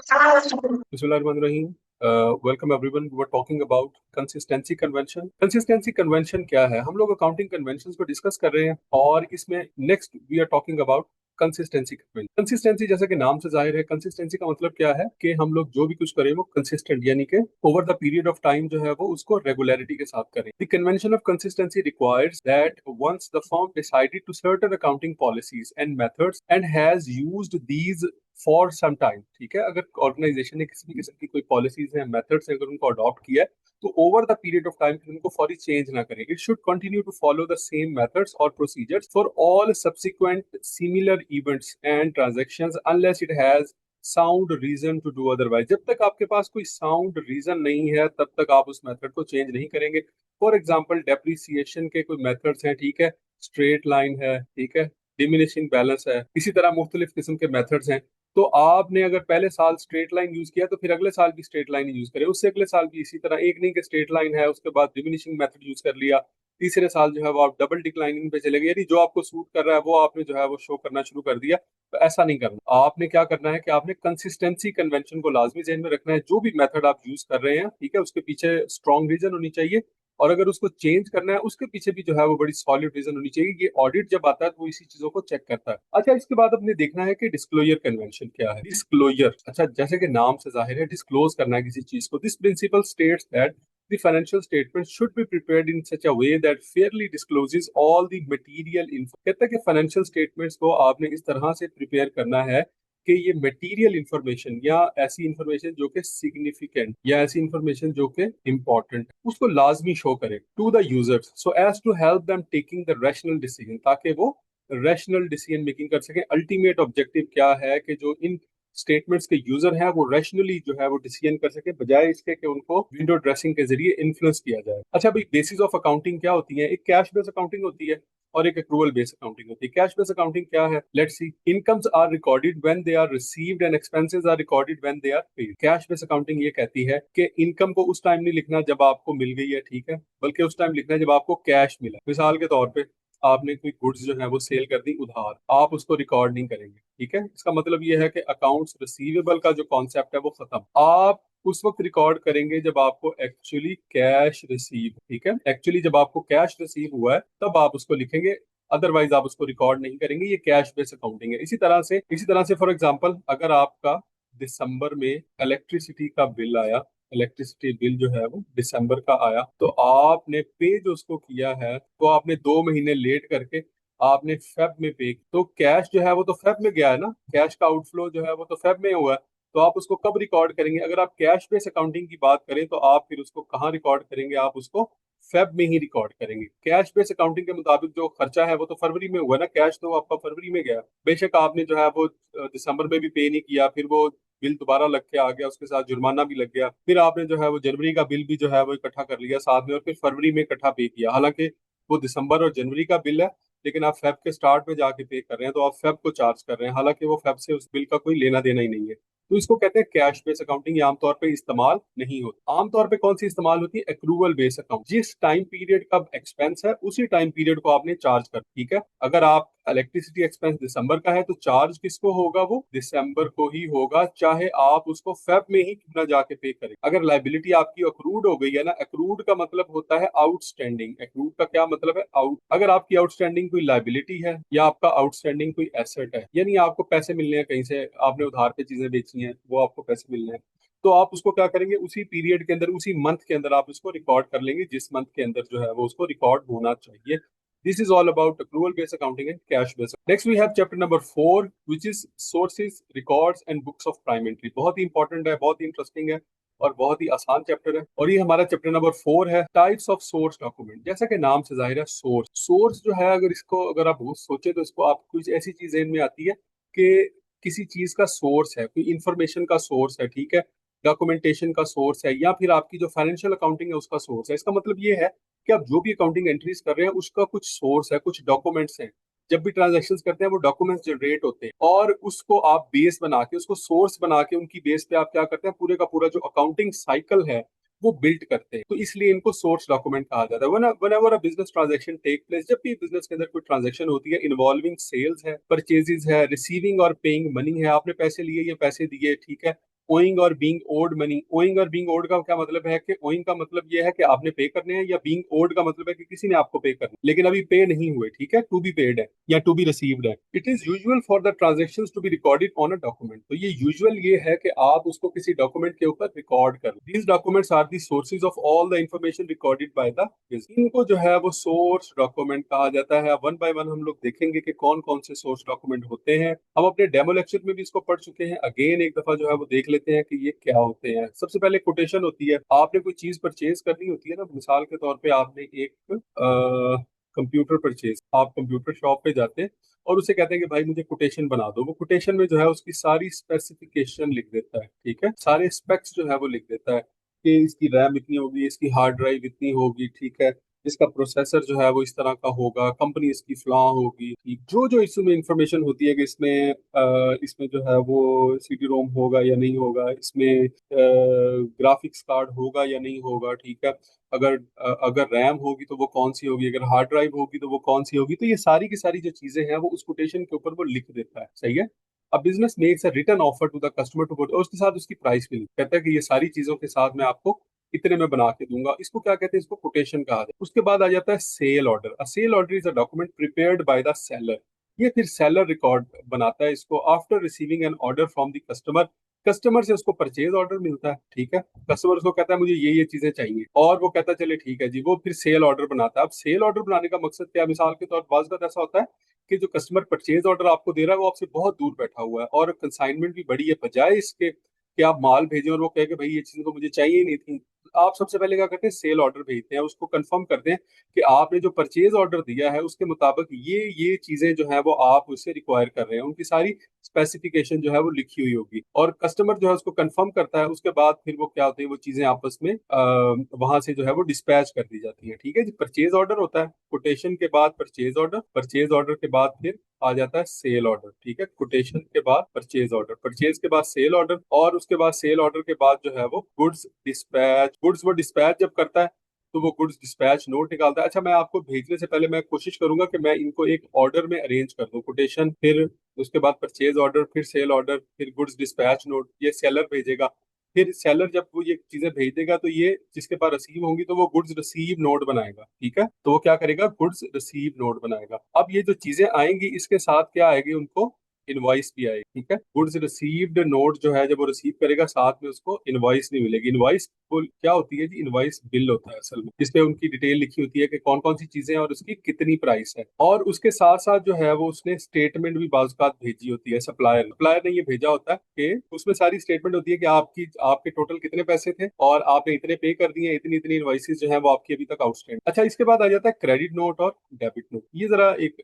बिस्मिल्लाहिर्रहमानिर्रहीम। Welcome everyone. We were talking about consistency convention. Consistency convention क्या है? हम लोग अकाउंटिंग कन्वेंशंस को डिस्कस कर रहे हैं और इसमें next we are talking about consistency convention. Consistency जैसा कि नाम से जाहिर है, कंसिस्टेंसी का मतलब क्या है कि हम लोग जो भी कुछ करें वो कंसिस्टेंट यानी कि over the period of time जो है वो उसको रेगुलरिटी के साथ करें। The convention of consistency requires that once the firm decided to certain accounting policies and methods and has used these for some time. ठीक है, अगर ऑर्गेनाइजेशन ने किसी भी किस्म की कोई पॉलिसीज हैं, मेथड्स हैं, अगर उनको अडॉप्ट किया है तो over the period of time उनको फौरी चेंज ना करें। It should continue to follow the same methods और procedures for all subsequent similar events and transactions unless it has sound reason to do otherwise. जब तक आपके पास कोई साउंड रीजन नहीं है तब तक आप उस मेथड को चेंज नहीं करेंगे। फॉर एग्जाम्पल डेप्रिसिएशन के कोई मेथड्स हैं, ठीक है, स्ट्रेट लाइन है, ठीक है, डिमिनिशिंग बैलेंस है, इसी तरह मुख्तलिफ किस्म के मेथड्स हैं। तो आपने अगर पहले साल स्ट्रेट लाइन यूज किया तो फिर अगले साल भी स्ट्रेट लाइन यूज करें, उससे अगले साल भी इसी तरह। एक नहीं कि स्ट्रेट लाइन है उसके बाद डिमिनिशिंग मेथड यूज कर लिया, तीसरे साल जो है वो आप डबल डिक्लाइनिंग पे चले गए, यानी जो आपको सूट कर रहा है वो आपने जो है वो शो करना शुरू कर दिया। तो ऐसा नहीं करना। आपने क्या करना है कि आपने कंसिस्टेंसी कन्वेंशन को लाजमी ज़हन में रखना है। जो भी मेथड आप यूज कर रहे हैं, ठीक है, उसके पीछे स्ट्रॉन्ग रीजन होनी चाहिए और अगर उसको चेंज करना है उसके पीछे भी जो है वो बड़ी सॉलिड रीजन होनी चाहिए। ये ऑडिट जब आता है तो वो इसी चीजों को चेक करता है। अच्छा, इसके बाद अपने देखना है कि डिस्क्लोजर कन्वेंशन क्या है। डिस्क्लोजर, अच्छा, जैसे कि नाम से जाहिर है, डिस्क्लोज करना है किसी चीज को। This principle states that the financial statement should be prepared in such a way that fairly discloses all the material info। कहता है कि फाइनेंशियल स्टेटमेंट्स को आपने इस तरह से प्रिपेयर करना है कि ये मटेरियल इंफॉर्मेशन या ऐसी इंफॉर्मेशन जो कि सिग्निफिकेंट या ऐसी इंफॉर्मेशन जो कि इंपॉर्टेंट है उसको लाजमी शो करे to the users so as to help them taking the rational decision, ताकि वो रैशनल डिसीजन मेकिंग कर सके। अल्टीमेट ऑब्जेक्टिव क्या है कि जो इन स्टेटमेंट्स के यूजर हैं वो रैशनली जो है वो डिसीजन कर सके, बजाय इसके कि उनको विंडो ड्रेसिंग के जरिए इन्फ्लुएंस किया जाए। अच्छा भाई, बेसिस ऑफ अकाउंटिंग क्या होती है? एक कैश बेस अकाउंटिंग होती है और एक एक्रूवल बेस्ड अकाउंटिंग होती है। कैश बेस्ड अकाउंटिंग क्या है? Let's see. Incomes are recorded when they are received and expenses are recorded when they are paid. Cash based accounting ये कहती है कि इनकम को उस टाइम नहीं लिखना जब आपको मिल गई है, ठीक है, बल्कि उस टाइम लिखना है जब आपको कैश मिला। मिसाल के तौर पे आपने कोई गुड्स जो है वो सेल कर दी उधार, आप उसको रिकॉर्ड नहीं करेंगे, ठीक है। इसका मतलब ये है कि अकाउंट्स रिसीवेबल का जो कॉन्सेप्ट है वो खत्म। आप उस वक्त रिकॉर्ड करेंगे जब आपको एक्चुअली कैश रिसीव, ठीक है, एक्चुअली जब आपको कैश रिसीव हुआ है तब आप उसको लिखेंगे, अदरवाइज आप उसको रिकॉर्ड नहीं करेंगे। ये कैश बेस्ड अकाउंटिंग है। इसी तरह से फॉर एग्जांपल अगर आपका दिसंबर में इलेक्ट्रिसिटी का बिल आया, इलेक्ट्रिसिटी बिल जो है वो दिसंबर का आया, तो आपने पे जो उसको किया है तो आपने 2 महीने लेट करके आपने फेब में पे, तो कैश जो है वो तो फेब में गया है ना, कैश का आउटफ्लो जो है वो तो फेब में हुआ है। तो आप उसको कब रिकॉर्ड करेंगे? अगर आप कैश बेस अकाउंटिंग की बात करें तो आप फिर उसको कहाँ रिकॉर्ड करेंगे? आप उसको फेब में ही रिकॉर्ड करेंगे। कैश बेस अकाउंटिंग के मुताबिक जो खर्चा है वो तो फरवरी में हुआ ना, कैश तो आपका फरवरी में गया। बेशक आपने जो है वो दिसंबर में भी पे नहीं किया, फिर वो बिल दोबारा लग के आ गया, उसके साथ जुर्माना भी लग गया, फिर आपने जो है वो जनवरी का बिल भी जो है वो इकट्ठा कर लिया साथ में और फिर फरवरी में इकट्ठा पे किया। हालांकि वो दिसंबर और जनवरी का बिल है, लेकिन आप फेब के स्टार्ट में जाके पे कर रहे हैं तो आप फेब को चार्ज कर रहे हैं, हालांकि वो फेब से उस बिल का कोई लेना देना ही नहीं है। तो इसको कहते हैं कैश बेस अकाउंटिंग। ये आमतौर पे इस्तेमाल नहीं होती। आमतौर पे कौन सी इस्तेमाल होती है? Accrual base account. जिस टाइम पीरियड का एक्सपेंस है उसी टाइम पीरियड को आपने चार्ज कर, ठीक है। अगर आप इलेक्ट्रिसिटी एक्सपेंस दिसंबर का है तो चार्ज किसको होगा? वो दिसंबर को ही होगा, चाहे आप उसको फेब में ही क्यों ना जाके पे करें। अगर लाइबिलिटी आपकी अक्रूड हो गई है ना, अक्रूड का मतलब होता है आउटस्टैंडिंग। अक्रूड का क्या मतलब है? आउट। अगर आपकी आउटस्टैंडिंग कोई लाइबिलिटी है या आपका आउटस्टैंडिंग कोई एसेट है, यानी आपको पैसे मिलने हैं कहीं से, आपने उधार पे चीजें बेची हैं, वो आपको पैसे मिलने हैं, तो आप उसको क्या करेंगे? उसी पीरियड के अंदर, उसी मंथ के अंदर आप उसको रिकॉर्ड कर लेंगे जिस मंथ के अंदर जो है वो उसको रिकॉर्ड होना चाहिए। This is all about accrual based accounting and cash based। Next we have chapter number 4 which is sources, records and books of prime entry। बहुत ही इंपॉर्टेंट है, बहुत ही इंटरेस्टिंग है और बहुत ही आसान चैप्टर है। और ये हमारा चैप्टर नंबर 4 है, टाइप्स ऑफ सोर्स डॉक्यूमेंट। जैसा कि नाम से जाहिर है, सोर्स जो है, अगर आप सोचे तो इसको आप कुछ ऐसी चीज ज़हन में आती है कि किसी चीज का सोर्स है, कोई इंफॉर्मेशन का सोर्स है, ठीक है, डॉक्यूमेंटेशन का सोर्स है, या फिर आपकी जो फाइनेंशियल अकाउंटिंग है उसका सोर्स है। इसका मतलब ये है कि आप जो भी अकाउंटिंग एंट्रीज कर रहे हैं उसका कुछ सोर्स है, कुछ डॉक्यूमेंट्स हैं। जब भी ट्रांजैक्शन करते हैं वो डॉक्यूमेंट्स जनरेट होते हैं और उसको आप बेस बना के, उसको सोर्स बना के, उनकी बेस पे आप क्या करते हैं? पूरे का पूरा जो अकाउंटिंग साइकिल है वो बिल्ड करते हैं। तो इसलिए इनको सोर्स डॉक्यूमेंट कहा जाता है। Whenever a business transaction take place, जब भी बिजनेस के अंदर कोई ट्रांजैक्शन होती है इन्वॉल्विंग सेल्स है, परचेजेस है, रिसीविंग और पेइंग मनी है, आपने पैसे लिए या पैसे दिए, ठीक है, ओइंग और बीइंग ओड मनी। ओइंग और बीइंग ओड का क्या मतलब है कि ओइंग का मतलब ये है कि आपने पे करने हैं, या बीइंग ओड का मतलब है कि किसी ने आपको पे करना है लेकिन अभी पे नहीं हुए, ठीक है, टू बी पेड है या टू बी रिसीव्ड है। It is usual for the transaction to be recorded on a document. तो ये यूजुअल ये है कि आप उसको किसी डॉक्यूमेंट के ऊपर रिकॉर्ड कर। These documents are the sources of all the information recorded by the business. इनको जो है वो सोर्स डॉक्यूमेंट कहा जाता है। वन बाय वन हम लोग देखेंगे कि कौन कौन से सोर्स डॉक्यूमेंट होते हैं। हम अपने डेमो लेक्चर में भी इसको पढ़ चुके हैं, अगेन एक दफा जो है वो देख लेते हैं कि ये क्या होते हैं। सबसे पहले कोटेशन होती है। आपने कोई चीज परचेज करनी होती है ना, मिसाल के तौर पे आपने एक कंप्यूटर परचेज, आप कंप्यूटर शॉप पे जाते हैं और उसे कहते हैं कि भाई मुझे कोटेशन बना दो। वो कोटेशन में जो है उसकी सारी स्पेसिफिकेशन लिख देता है, ठीक है, सारे स्पेक्स जो है वो लिख देता है कि इसकी रैम इतनी होगी, इसकी हार्ड ड्राइव इतनी होगी, ठीक है, इसका प्रोसेसर जो है वो इस तरह का होगा, कंपनी इसकी फ्लॉ होगी, ठीक, जो जो इसमें इंफॉर्मेशन होती है कि इसमें इसमें जो है वो सीडी रोम होगा या नहीं होगा, इसमें ग्राफिक्स कार्ड होगा या नहीं होगा, ठीक है, अगर अगर रैम होगी तो वो कौन सी होगी, अगर हार्ड ड्राइव होगी तो वो कौन सी होगी। तो ये सारी की सारी जो चीजें हैं वो उस कोटेशन के ऊपर वो लिख देता है, सही है। अब business makes a return offer to the customer to, और उसके साथ उसकी प्राइस भी कहता है कि ये सारी चीजों के साथ मैं आपको इतने में बना के दूंगा। इसको क्या कहते हैं, इसको कोटेशन कहा जाता है। उसके बाद आ जाता है sale order. A sale order is a document prepared by the seller. ये फिर सेलर रिकॉर्ड बनाता है इसको after receiving an order from the customer. Customer से उसको परचेज ऑर्डर मिलता है, ठीक है, कस्टमर उसको कहता है मुझे ये चीजें चाहिए, और वो कहता है चले ठीक है जी, वो फिर सेल ऑर्डर बनाता है। अब सेल ऑर्डर बनाने का मकसद क्या है, मिसाल के तौर पर बाज़ बात ऐसा होता है कि जो कस्टमर परचेज ऑर्डर आपको दे रहा है वो आपसे बहुत दूर बैठा हुआ है और कंसाइनमेंट भी बड़ी है, बजाय इसके कि आप माल भेजें और वो कहे कि भाई ये चीजें तो मुझे चाहिए ही नहीं थी। आप सबसे पहले क्या करते हैं, सेल ऑर्डर भेजते हैं, उसको कंफर्म करते हैं कि आपने जो परचेज ऑर्डर दिया है उसके मुताबिक ये चीजें जो है वो आप उससे रिक्वायर कर रहे हैं, उनकी सारी स्पेसिफिकेशन जो है वो लिखी हुई होगी, और कस्टमर जो है उसको कंफर्म करता है। उसके बाद फिर वो क्या होती है, वो चीजें आपस में वहां से जो है वो डिस्पैच कर दी जाती है, ठीक है जी। परचेज ऑर्डर होता है, कोटेशन के बाद परचेज ऑर्डर, परचेज ऑर्डर के बाद फिर आ जाता है सेल ऑर्डर, ठीक है, कोटेशन के बाद परचेज ऑर्डर, परचेज के बाद सेल ऑर्डर, और उसके बाद सेल ऑर्डर के बाद जो है वो गुड्स डिस्पैच। गुड्स वो डिस्पैच जब करता है तो वो गुड्स डिस्पैच नोट निकालता है। अच्छा, मैं आपको भेजने से पहले मैं कोशिश करूंगा कि मैं इनको एक ऑर्डर में अरेंज कर दूं, कोटेशन, फिर उसके बाद परचेज ऑर्डर, फिर सेल ऑर्डर, फिर गुड्स डिस्पैच नोट, ये सेलर भेजेगा। फिर सेलर जब वो ये चीजें भेज देगा तो ये जिसके पास रिसीव होंगी तो वो गुड्स रिसीव नोट बनाएगा, ठीक है, तो वो क्या करेगा, गुड्स रिसीव नोट बनाएगा। अब ये जो चीजें आएंगी इसके साथ क्या आएगी, उनको इनवॉइस भी आएगी, ठीक है। गुड्स रिसीव्ड नोट जो है जब वो रिसीव करेगा साथ में उसको इनवॉइस नहीं मिलेगी। इनवॉइस क्या होती है जी, इनवॉइस बिल होता है असल में, जिसपे उनकी डिटेल लिखी होती है कि कौन कौन सी चीजें हैं और उसकी कितनी प्राइस है, और उसके साथ साथ जो है वो उसने स्टेटमेंट भी बाज़ भेजी होती है। सप्लायर सप्लायर ने ये भेजा होता है कि उसमें सारी स्टेटमेंट होती है कि आपके टोटल कितने पैसे थे और आपने इतने पे कर दिए, इतनी इतनी इनवॉइसेस जो है वो आपकी अभी तक आउटस्टैंडिंग। अच्छा, इसके बाद आ जाता है क्रेडिट नोट और डेबिट नोट। ये जरा एक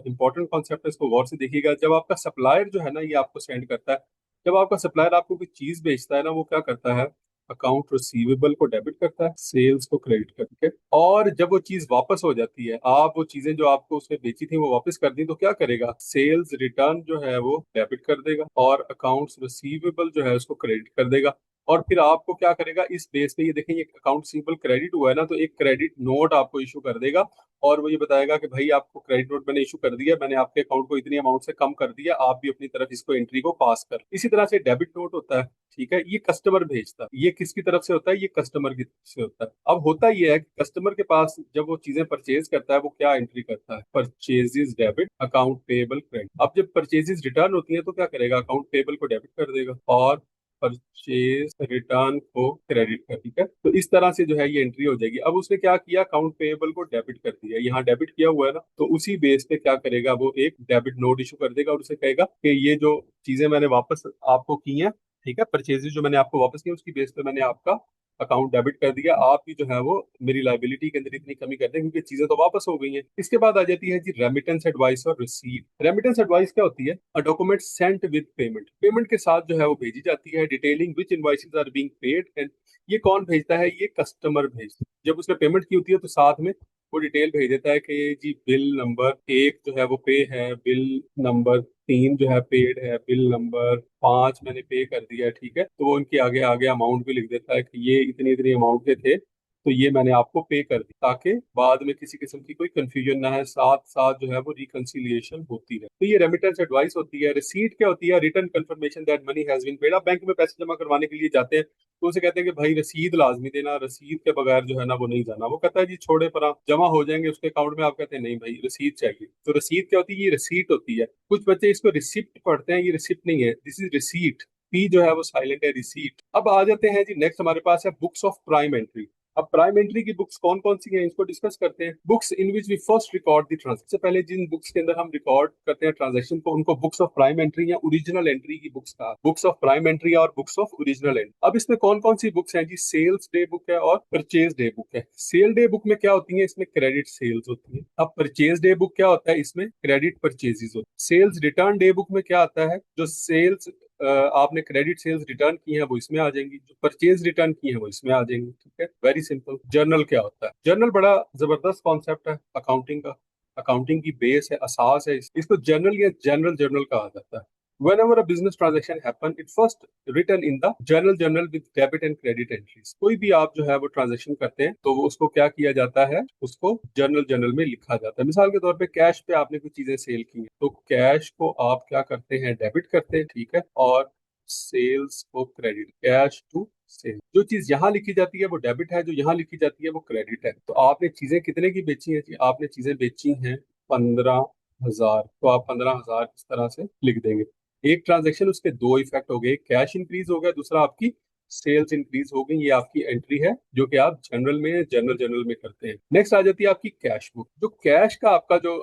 इंपॉर्टेंट कॉन्सेप्ट है, इसको गौर से देखिएगा। जब आपका सप्लायर जो है ना ये आपको सेंड करता है, जब आपका सप्लायर आपको कोई चीज बेचता है ना, वो क्या करता है, अकाउंट रिसीवेबल को डेबिट करता है, सेल्स को क्रेडिट करके, और जब वो चीज वापस हो जाती है, आप वो चीजें जो आपको उसने बेची थी वो वापस कर दी, तो क्या करेगा, सेल्स रिटर्न जो है वो डेबिट कर देगा और अकाउंट्स रिसीवेबल जो है उसको क्रेडिट कर देगा। और फिर आपको क्या करेगा, इस बेस पे ये देखें, ये अकाउंट रिसीवेबल क्रेडिट हुआ है ना, तो एक क्रेडिट नोट आपको इशू कर देगा, और वो ये बताएगा कि भाई आपको क्रेडिट नोट मैंने इशू कर दिया, मैंने आपके अकाउंट को इतनी अमाउंट से कम कर दिया, आप भी अपनी तरफ इसको एंट्री को पास कर। इसी तरह से डेबिट नोट होता है, ठीक है, ये कस्टमर भेजता है। ये किसकी तरफ से होता है, ये कस्टमर की तरफ से होता है। अब होता ये है कि कस्टमर के पास जब वो चीजें परचेज करता है वो क्या एंट्री करता है, purchases debit, account payable credit. अब जब परचेजेस रिटर्न होती है तो क्या करेगा, अकाउंट पेबल को डेबिट कर देगा और परचेज रिटर्न को क्रेडिट कर, ठीक है। तो इस तरह से जो है ये एंट्री हो जाएगी। अब उसने क्या किया, अकाउंट पेएबल को डेबिट कर दिया, यहाँ डेबिट किया हुआ है ना, तो उसी बेस पे क्या करेगा, वो एक डेबिट नोट इशू कर देगा और उसे कहेगा कि ये जो चीजें मैंने वापस आपको की हैं, ठीक है, परचेजेस जो मैंने आपको वापस की उसकी बेस पे मैंने आपका अकाउंट डेबिट कर दिया, आप भी जो है वो मेरी लाइबिलिटी के अंदर इतनी कमी कर दें क्योंकि चीजें तो वापस हो गई हैं। इसके बाद आ जाती है जी रेमिटेंस एडवाइस और रिसीट। रेमिटेंस एडवाइस क्या होती है, a document sent with payment, payment के साथ जो है वो भेजी जाती है, detailing which invoices are being paid. And ये कौन भेजता है, ये कस्टमर भेजता है। जब उसने पेमेंट की होती है तो साथ में वो डिटेल भेज देता है कि जी बिल नंबर 1 जो है वो पे है, बिल नंबर 3 जो है पेड है, बिल नंबर 5 मैंने पे कर दिया है, ठीक है। तो वो उनके आगे आगे अमाउंट भी लिख देता है कि ये इतनी इतनी अमाउंट के थे तो ये मैंने आपको पे कर दी ताकि बाद में किसी किस्म की कोई कंफ्यूजन ना है, साथ साथ जो है वो रिकंसिलिएशन होती है। तो ये रेमिटेंस एडवाइस होती है। रिसीट क्या होती है? Return confirmation that money has been paid. आप बैंक में पैसे जमा करवाने के लिए जाते हैं तो उसे कहते हैं कि भाई रसीद लाजमी देना, रसीद के बगैर जो है ना वो नहीं जाना। वो कहता है जी छोड़े पर आप जमा हो जाएंगे उसके अकाउंट में। आप कहते हैं नहीं भाई रसीद चाहिए। तो रसीद क्या होती है? ये रिसीट होती है। कुछ बच्चे इसको रिसिप्ट पढ़ते हैं, ये रिसिप्ट नहीं है, दिस इज रिसीट। पी जो है वो साइलेंट है, रिसीट। अब आ जाते हैं जी नेक्स्ट हमारे पास है बुक्स ऑफ प्राइम एंट्री। अब प्राइम एंट्री की बुक्स कौन कौन सी हैं इसको डिस्कस करते हैं। Books in which we first record the transaction. सबसे पहले जिन बुक्स के अंदर हम रिकॉर्ड करते हैं ट्रांजेक्शन को उनको बुक्स ऑफ प्राइम एंट्री या ओरिजिनल एंट्री की बुक्स का, बुक्स ऑफ प्राइम एंट्री और बुक्स ऑफ ओरिजिनल एंट्री। अब इसमें कौन कौन सी बुक्स हैं जी? सेल्स डे बुक है और परचेज डे बुक है। सेल डे बुक में क्या होती है? इसमें क्रेडिट सेल्स होती है। अब परचेज डे बुक क्या होता है? इसमें क्रेडिट परचेजेस होती है। सेल्स रिटर्न डे बुक में क्या आता है? जो सेल्स आपने क्रेडिट सेल्स रिटर्न की है वो इसमें आ जाएंगी, जो परचेज रिटर्न की है वो इसमें आ जाएंगी। ठीक है, वेरी सिंपल। जर्नल क्या होता है? जर्नल बड़ा जबरदस्त कॉन्सेप्ट है अकाउंटिंग का। अकाउंटिंग की बेस है, असास है। इसको जर्नल या जनरल जर्नल कहा जाता है। Whenever a business transaction happen, it first written in the journal with debit and credit entries। कोई भी आप जो है वो ट्रांजेक्शन करते हैं तो वो उसको क्या किया जाता है? उसको जर्नल में लिखा जाता है। मिसाल के तौर पे कैश पे आपने कुछ चीजें सेल की हैं तो कैश को आप क्या करते हैं? डेबिट करते हैं, ठीक है, और सेल्स को क्रेडिट, कैश टू सेल। जो चीज यहाँ लिखी जाती है वो डेबिट है, जो यहाँ लिखी जाती है वो क्रेडिट है। तो आपने चीजें कितने की बेची हैं? आपने चीजें बेची हैं 15,000, तो आप 15,000 इस तरह से लिख देंगे। एक ट्रांजेक्शन, उसके दो इफेक्ट हो गए, कैश इंक्रीज हो गया, दूसरा आपकी सेल्स इंक्रीज हो गई। ये आपकी एंट्री है जो कि आप जनरल में करते हैं। नेक्स्ट आ जाती है आपकी कैश बुक। जो कैश का आपका जो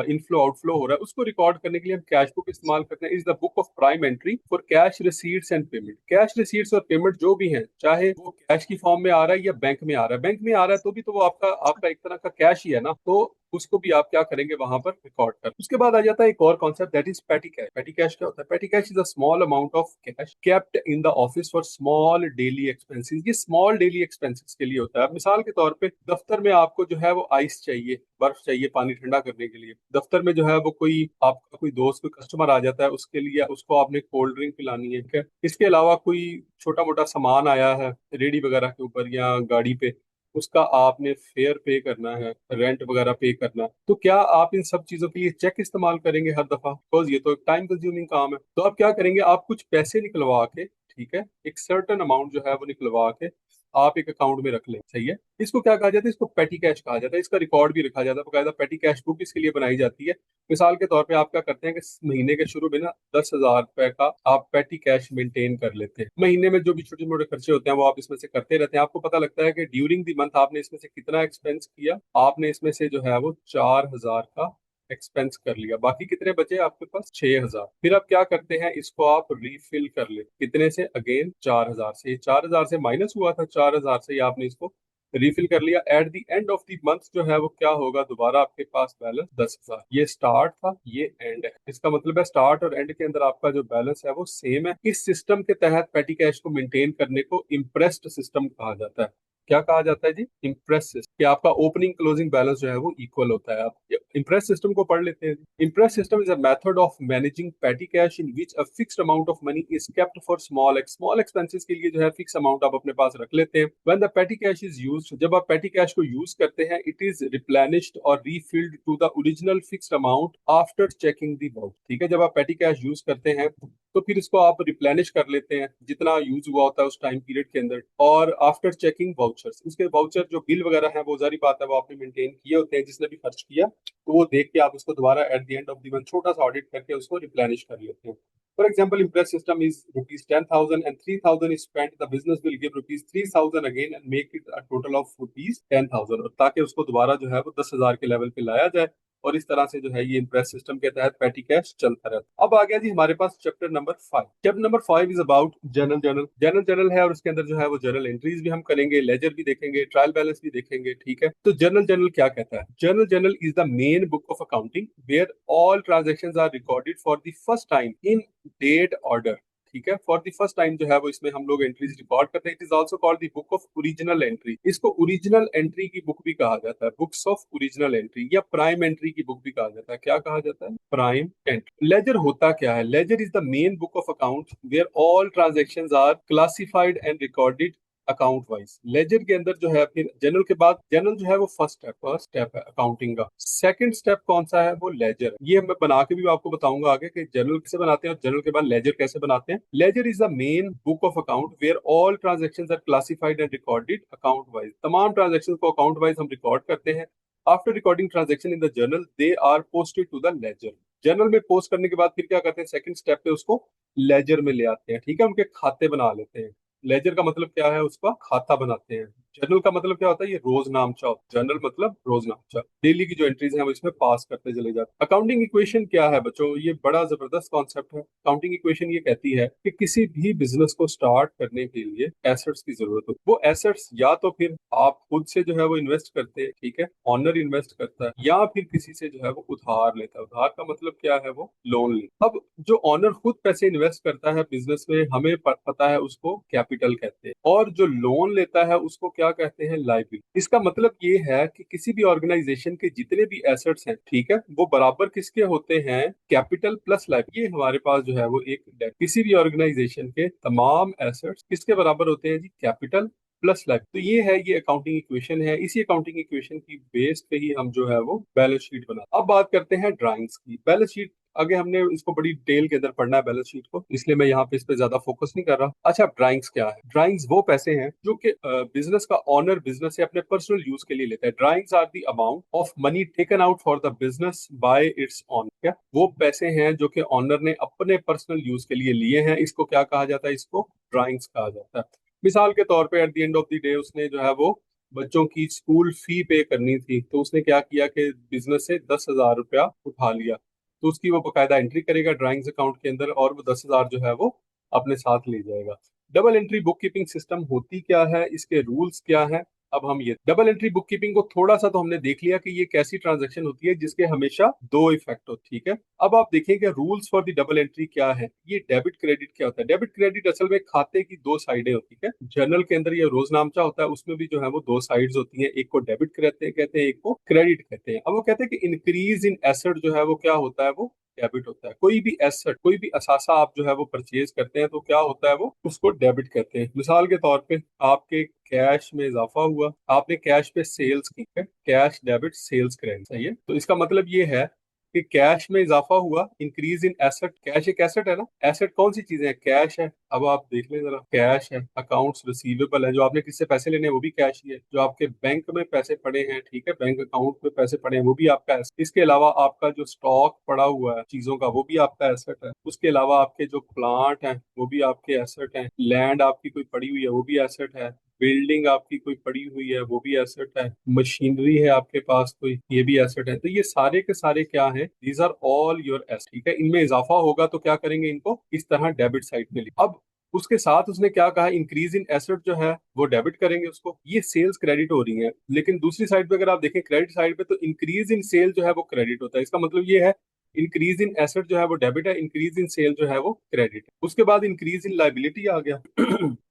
इनफ्लो आउटफ्लो हो रहा है उसको रिकॉर्ड करने के लिए हम कैश बुक इस्तेमाल करते हैं। Is the book of prime entry for cash receipts and payment. Cash receipts और पेमेंट जो भी हैं, चाहे वो कैश की फॉर्म में आ रहा है या बैंक में आ रहा है। बैंक में आ रहा है तो भी तो वो आपका आपका एक तरह का कैश ही है ना, तो उसको भी आप क्या करेंगे? वहां पर रिकॉर्ड कर। उसके बाद आ जाता है एक और कॉन्सेप्ट, दैट इज पेटी कैश। पेटी कैश क्या होता है? पेटी cash is a small amount of cash kept in the office for small daily expenses. ये स्मॉल डेली एक्सपेंसेस के लिए होता है। मिसाल के तौर पे दफ्तर में आपको जो है वो आइस चाहिए, बर्फ चाहिए पानी ठंडा करने के लिए। दफ्तर में जो है वो कोई आपका कोई दोस्त, कोई कस्टमर आ जाता है, उसके लिए उसको आपने कोल्ड ड्रिंक पिलानी है, ठीक है। इसके अलावा कोई छोटा मोटा सामान आया है रेडी वगैरह के ऊपर या गाड़ी पे, उसका आपने फेयर पे करना है, रेंट वगैरह पे करना है। तो क्या आप इन सब चीजों के लिए चेक इस्तेमाल करेंगे हर दफा? बिकॉज ये तो एक टाइम कंज्यूमिंग काम है। तो आप क्या करेंगे? आप कुछ पैसे निकलवा के, ठीक है, एक सर्टन अमाउंट जो है वो निकलवा के आप एक अकाउंट में रख लें। सही है। इसको क्या कहा जाता है? इसको पेटी कैश कहा जाता है। इसका रिकॉर्ड भी रखा जाता है बकायदा। पेटी कैश बुक इसके लिए बनाई जाती है। मिसाल के तौर पे आप क्या करते हैं कि महीने के शुरू में ना 10,000 रुपए का आप पेटी कैश मेंटेन कर लेते हैं। महीने में जो भी छोटे मोटे खर्चे होते हैं वो आप इसमें से करते रहते हैं। आपको पता लगता है कि ड्यूरिंग द मंथ आपने इसमें से कितना एक्सपेंस किया। आपने इसमें से जो है वो 4,000 का एक्सपेंस कर लिया, बाकी कितने बचे आपके पास? 6,000। फिर आप क्या करते हैं? इसको आप रीफिल कर ले। कितने से? अगेन 4,000 से। 4,000 से माइनस हुआ था, 4,000 से ही आपने इसको रिफिल कर लिया। At the end of the month जो है वो क्या होगा? दोबारा आपके पास बैलेंस 10,000। ये स्टार्ट था, ये एंड है। इसका मतलब है स्टार्ट और एंड के अंदर आपका जो बैलेंस है वो सेम है। इस सिस्टम के तहत पेटी कैश को मेंटेन करने को इम्प्रेस्ड सिस्टम कहा जाता है। क्या कहा जाता है जी? Impress system. कि आपका ओपनिंग क्लोजिंग बैलेंस जो है वो इक्वल होता है। आप इम्प्रेस सिस्टम को पढ़ लेते हैं। Impress system is a method of managing पेटी cash in which a fixed amount of money is kept for small expenses के लिए जो है फिक्स अमाउंट आप अपने पास रख लेते हैं। When the petty cash is used, जब आप पेटी कैश को यूज करते हैं, इट इज रिप्लेनिश्ड और refilled to the original fixed amount after checking the voucher. ठीक है, जब आप पेटी कैश यूज करते हैं तो फिर इसको आप रिप्लेनिश कर लेते हैं जितना यूज हुआ होता है उस टाइम पीरियड के अंदर। और आफ्टर चेकिंग वाउचर्स, उसके वाउचर जो बिल वगैरह है वो जारी बात है वो आपने मेंटेन किए होते हैं, जिसने भी खर्च किया तो वो देख के आप उसको दोबारा at the end of the month छोटा सा ऑडिट करके उसको रिप्लेनिश कर लेते हैं। For example, impress system is rupees 10,000 and 3,000 is spent, the business will give rupees 3,000 again and make it a total of rupees 10,000, और ताकि उसको दोबारा जो है वो 10,000 के लेवल पे लाया जाए। और इस तरह से जो है ये इम्प्रेस सिस्टम के तहत पेटी कैश चलता रहता है। अब आ गया जी हमारे पास chapter number 5। Chapter number 5 is about journal है, और उसके अंदर जो है वो जर्नल एंट्रीज भी हम करेंगे, लेजर भी देखेंगे, ट्रायल बैलेंस भी देखेंगे। ठीक है, तो जर्नल क्या कहता है? Journal is the main book of accounting where all transactions are recorded for the first time in date order. ठीक है, फॉर द फर्स्ट टाइम जो है वो इसमें हम लोग एंट्रीज रिकॉर्ड करते हैं। It is also called the book of original entry. इसको ओरिजिनल एंट्री की बुक भी कहा जाता है, बुक्स ऑफ ओरिजिनल एंट्री, या प्राइम एंट्री की बुक भी कहा जाता है। क्या कहा जाता है? Prime entry. लेजर होता क्या है? Ledger is the main book of account where all transactions are classified and recorded account wise. Ledger के अंदर जो है फिर जनरल के बाद, जनरल जो है वो फर्स्ट स्टेप है अकाउंटिंग का। सेकंड स्टेप कौन सा है? वो लेजर है। ये मैं बना के भी आपको बताऊंगा आगे कि जनरल कैसे बनाते हैं और जनरल के बाद लेजर कैसे बनाते हैं। Ledger is the main book of account where all transactions are classified and recorded account wise. तमाम ट्रांजेक्शन को अकाउंट वाइज हम रिकॉर्ड करते हैं। After recording transaction in the journal they are posted to the ledger. Journal में post करने के बाद फिर क्या करते हैं? सेकंड स्टेप पे उसको लेजर में ले आते हैं, ठीक है, उनके खाते बना लेते हैं। लेजर का मतलब क्या है? उसका खाता बनाते हैं। जर्नल का मतलब क्या होता है? ये रोज नामचा होता है। जर्नल मतलब रोज नामचा, डेली की जो एंट्रीज हैं वो इसमें पास करते चले जाते हैं। अकाउंटिंग इक्वेशन क्या है बच्चों? ये बड़ा जबरदस्त कॉन्सेप्ट है। अकाउंटिंग इक्वेशन ये कहती है कि किसी भी बिजनेस को स्टार्ट करने के लिए एसेट्स की जरूरत होती है। वो एसेट्स या तो फिर आप खुद से जो है वो इन्वेस्ट करते हैं, ठीक है, ऑनर इन्वेस्ट करता है, या फिर किसी से जो है वो उधार लेता है। उधार का मतलब क्या है? वो लोन लेता है। अब जो ऑनर खुद पैसे इन्वेस्ट करता है बिजनेस में, हमें पता है उसको कैपिटल कहते हैं, और जो लोन लेता है उसको क्या कहते हैं? लायबिलिटी। इसका मतलब ये है कि किसी भी ऑर्गेनाइजेशन के जितने भी एसेट्स हैं, ठीक है, वो बराबर किसके होते हैं? Capital plus liability. ये हमारे पास जो है वो एक डेट। किसी भी ऑर्गेनाइजेशन के तमाम एसेट्स किसके बराबर होते हैं जी? Capital plus life. तो ये है, ये अकाउंटिंग इक्वेशन है। इसी अकाउंटिंग इक्वेशन की बेस पे ही हम जो है वो बैलेंस शीट बना। अब बात करते हैं ड्राइंग्स की। बैलेंस शीट आगे हमने इसको बड़ी डिटेल के अंदर पढ़ना है बैलेंस शीट को, इसलिए मैं यहाँ पे इस पे ज्यादा फोकस नहीं कर रहा। अच्छा, ड्राइंग्स क्या है? ड्राइंग्स वो पैसे हैं जो कि बिजनेस का ऑनर बिजनेस से अपने पर्सनल यूज के लिए लेता है। Drawings are the amount of money taken out for the business by its owner. क्या वो पैसे हैं जो कि ऑनर ने अपने पर्सनल यूज के लिए लिए हैं? इसको क्या कहा जाता है? इसको ड्राइंग्स कहा जाता है। मिसाल के तौर पे at the end of the day उसने जो है वो बच्चों की स्कूल फी पे करनी थी, तो उसने क्या किया कि बिजनेस से 10,000 रुपया उठा लिया। तो उसकी वो बकायदा एंट्री करेगा ड्राइंग्स अकाउंट के अंदर, और वो 10,000 जो है वो अपने साथ ले जाएगा। Double entry book keeping system होती क्या है? इसके रूल्स क्या है? अब हम ये डबल एंट्री बुक कीपिंग को थोड़ा सा तो हमने देख लिया कि ये कैसी ट्रांजैक्शन होती है जिसके हमेशा दो इफेक्ट हो, ठीक है। अब आप देखेंगे rules for the double entry क्या है। ये डेबिट क्रेडिट क्या होता है? डेबिट क्रेडिट असल में खाते की दो साइडें होती है। जर्नल के अंदर ये रोजनामचा होता है, उसमें भी जो है वो दो साइड्स होती हैं। एक को डेबिट कहते हैं, एक को क्रेडिट कहते हैं। अब वो कहते हैं कि इंक्रीज इन एसेट जो है वो क्या होता है? वो डेबिट होता है। कोई भी एसेट, कोई भी असासा आप जो है वो परचेज करते हैं तो क्या होता है? वो उसको डेबिट कहते हैं। मिसाल के तौर पे आपके कैश में इजाफा हुआ, आपने कैश पे सेल्स की है, कैश डेबिट सेल्स क्रेडिट, सही है। तो इसका मतलब ये है कि कैश में इजाफा हुआ, इंक्रीज इन एसेट। कैश एक एसेट है ना। एसेट कौन सी चीजें हैं? कैश है। अब आप देख लें जरा, कैश है, अकाउंट्स रिसीवेबल है, जो आपने किससे पैसे लेने हैं वो भी कैश ही है, जो आपके बैंक में पैसे पड़े हैं, ठीक है, बैंक अकाउंट में पैसे पड़े हैं वो भी आपका एसेट। इसके अलावा आपका जो स्टॉक पड़ा हुआ है चीजों का वो भी आपका एसेट है। उसके अलावा आपके जो प्लांट हैं वो भी आपके एसेट हैं। लैंड आपकी कोई पड़ी हुई है वो भी एसेट है। बिल्डिंग आपकी कोई पड़ी हुई है वो भी एसेट है। मशीनरी है आपके पास कोई, ये भी एसेट है। तो ये सारे के सारे क्या हैं? These are all your asset, ठीक है। इनमें इजाफा होगा तो क्या करेंगे? इनको इस तरह डेबिट साइड में लिख। अब उसके साथ उसने क्या कहा? इंक्रीज इन एसेट जो है वो डेबिट करेंगे उसको। ये सेल्स क्रेडिट हो रही है। लेकिन दूसरी साइड पे अगर आप देखें क्रेडिट साइड पे, तो इंक्रीज इन सेल जो है वो क्रेडिट होता है। इसका मतलब ये है इंक्रीज इन एसेट जो है वो डेबिट है, इंक्रीज इन सेल जो है वो क्रेडिट है। उसके बाद इंक्रीज इन लाइबिलिटी आ गया।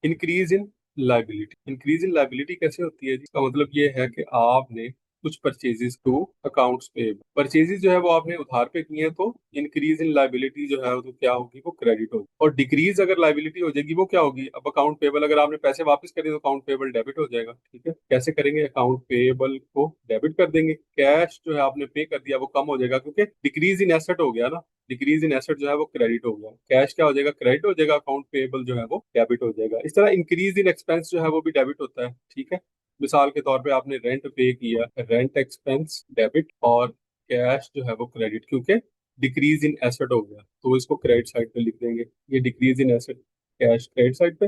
Increase in liability, increase in liability कैसे होती है? जिसका मतलब ये है कि आपने कुछ परचेजेस टू अकाउंट्स पे, परचेजेस जो है वो आपने उधार पे किए हैं, तो इंक्रीज इन लाइबिलिटी जो है तो क्या होगी? वो क्रेडिट होगी। और डिक्रीज अगर लाइबिलिटी हो जाएगी वो क्या होगी? अब अकाउंट पेबल, अगर आपने पैसे वापस करे तो अकाउंट पेबल डेबिट हो जाएगा, ठीक है। कैसे करेंगे? अकाउंट पेबल को डेबिट कर देंगे। कैश जो है आपने पे कर दिया वो कम हो जाएगा, क्योंकि डिक्रीज इन एसेट हो गया ना। डिक्रीज इन एसेट जो है वो क्रेडिट हो गया, कैश क्या हो जाएगा? क्रेडिट हो जाएगा, अकाउंट पेबल जो है वो डेबिट हो जाएगा। इस तरह इंक्रीज इन एक्सपेंस जो है वो भी डेबिट होता है, ठीक है। मिसाल के तौर पे आपने रेंट पे किया, रेंट एक्सपेंस डेबिट, और कैश जो है वो क्रेडिट, क्योंकि डिक्रीज इन एसेट हो गया तो इसको क्रेडिट साइड पे लिख देंगे। ये decrease in asset, cash credit side पे,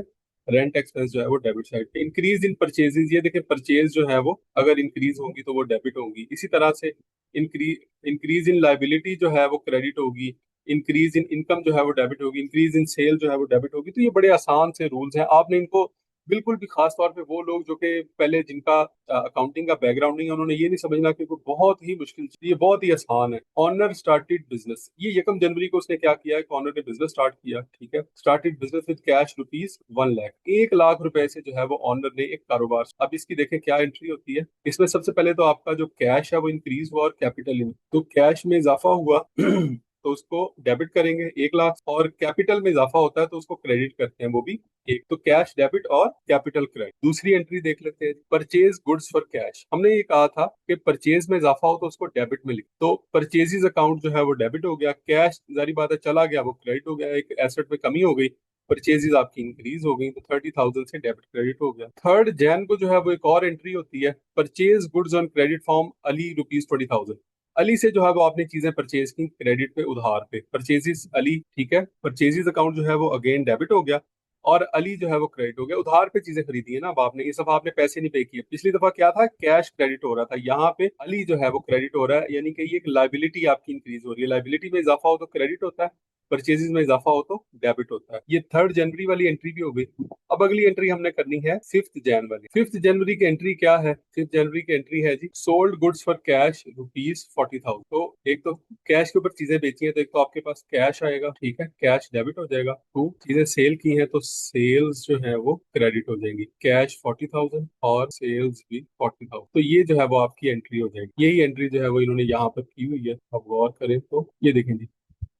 रेंट एक्सपेंस जो है वो डेबिट साइड पे। इंक्रीज इन परचेजेस, ये देखिए परचेज जो है वो अगर इंक्रीज होंगी तो वो डेबिट होंगी। इसी तरह से इंक्रीज इन लाइबिलिटी जो है वो क्रेडिट होगी, इंक्रीज इन इनकम जो है वो डेबिट होगी, इंक्रीज इन सेल जो है वो डेबिट होगी। तो ये बड़े आसान से रूल्स हैं, आपने इनको बिल्कुल भी, खास तौर पे वो लोग जो कि पहले जिनका अकाउंटिंग का बैकग्राउंड नहीं है, उन्होंने ये नहीं समझना कि वो बहुत ही मुश्किल चीज, ये बहुत ही आसान है। ऑनर स्टार्टेड बिजनेस, ये 1 जनवरी को उसने क्या किया है? ऑनर ने बिजनेस स्टार्ट किया, ठीक है। Started business with cash ₹1,00,000, 1 lakh रुपए से जो है वो ऑनर ने एक कारोबार। अब इसकी देखें क्या एंट्री होती है इसमें। सबसे पहले तो आपका जो कैश है वो इंक्रीज हुआ और कैपिटल इन, तो कैश में इजाफा हुआ। तो उसको डेबिट करेंगे 1 लाख, और कैपिटल में इजाफा होता है तो उसको क्रेडिट करते हैं, वो भी एक। तो कैश डेबिट और कैपिटल क्रेडिट। दूसरी एंट्री देख लेते हैं, परचेज गुड्स फॉर कैश। हमने ये कहा था कि परचेज में इजाफा हो तो उसको डेबिट में लिख, तो परचेजेस अकाउंट जो है वो डेबिट हो गया, कैश जारी बात है चला गया वो क्रेडिट हो गया, एक एसेट में कमी हो गई, परचेजेस आपकी इंक्रीज हो गई, तो 30,000 से डेबिट क्रेडिट हो गया। थर्ड जैन को जो है वो एक और एंट्री होती है, purchase goods on credit form Ali ₹20,000। Ali से जो है वो आपने चीजें परचेज की क्रेडिट पे, उधार पे, परचेजेस अली, ठीक है। परचेजेस अकाउंट जो है वो अगेन डेबिट हो गया, और अली जो है वो क्रेडिट हो गया। उधार पे चीजें खरीदी है ना अब आपने, इस दफा आपने पैसे नहीं पे किए। पिछली दफा क्या था, कैश क्रेडिट हो रहा था, यहाँ पे अली जो है वो क्रेडिट हो रहा है, यानी कि ये एक लाइबिलिटी आपकी इंक्रीज हो रही है। लाइबिलिटी में इजाफा हो तो क्रेडिट होता है, परचेजेस में इजाफा हो तो डेबिट होता है। ये 3 जनवरी वाली एंट्री भी हो गई। अब अगली एंट्री हमने करनी है 5 जनवरी वाली। 5 जनवरी की एंट्री क्या है, 5 जनवरी की एंट्री है जी, सोल्ड गुड्स फॉर कैश ₹40,000। तो एक तो कैश के ऊपर चीजें बेची हैं तो एक तो आपके पास कैश आएगा, ठीक है, कैश डेबिट हो जाएगा। टू, चीजें सेल की हैं तो सेल्स जो है वो क्रेडिट हो जाएंगी, कैश 40,000 और सेल्स भी 40,000। तो ये जो है वो आपकी एंट्री हो जाएगी। यही एंट्री जो है वो इन्होंने यहाँ पर की हुई है। अब गौर करें तो ये देखें जी,